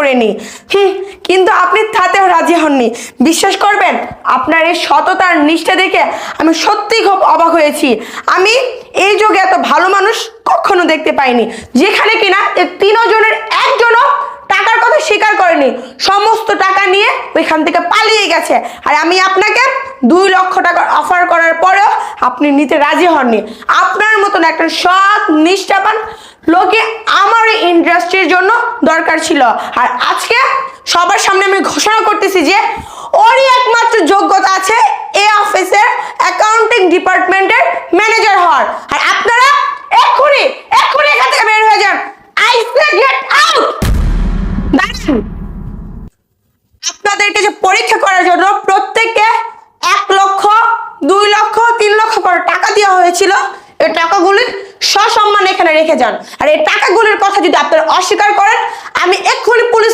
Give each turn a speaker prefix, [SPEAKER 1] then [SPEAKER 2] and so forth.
[SPEAKER 1] করিনি। কিন্তু আপনি তাতেও রাজি হননি। বিশ্বাস করবেন, আপনার এই সততার নিষ্ঠা দেখে আমি সত্যিই খুব অবাক হয়েছি। আমি এই যুগে এত ভালো মানুষ কখনো দেখতে পাইনি, যেখানে কিনা এই তিনজনের একজনও টাকার কথা স্বীকার করেনি, সমস্ত টাকা নিয়ে ওইখান থেকে পালিয়ে গেছে। আর আমি আপনাকে 2 লক্ষ টাকার অফার করার পরেও আপনি নিতে রাজি হননি। আপনার মতন একটা সৎ নিষ্ঠাবান লোকে আমার এই ইন্ডাস্ট্রির জন্য দরকার ছিল। আর আজকে সবার সামনে আমি ঘোষণা করতেছি যে ওরই একমাত্র যোগ্যতা আছে এই অফিসের অ্যাকাউন্টিং ডিপার্টমেন্টের ম্যানেজার হওয়ার। আর আপনারা এক্ষুনি এক্ষুনি এখান থেকে বের হয়ে যান। I say get out. আপনাদেরকে যে পরীক্ষা করার জন্য প্রত্যেককে 1 লক্ষ, 2 লক্ষ, 3 লক্ষ করে টাকা দেওয়া হয়েছিল, এই টাকাগুলি সসম্মানে এখানে রেখে যান। আর এই টাকাগুলির কথা যদি আপনারা অস্বীকার করেন, আমি এক্ষুনি পুলিশ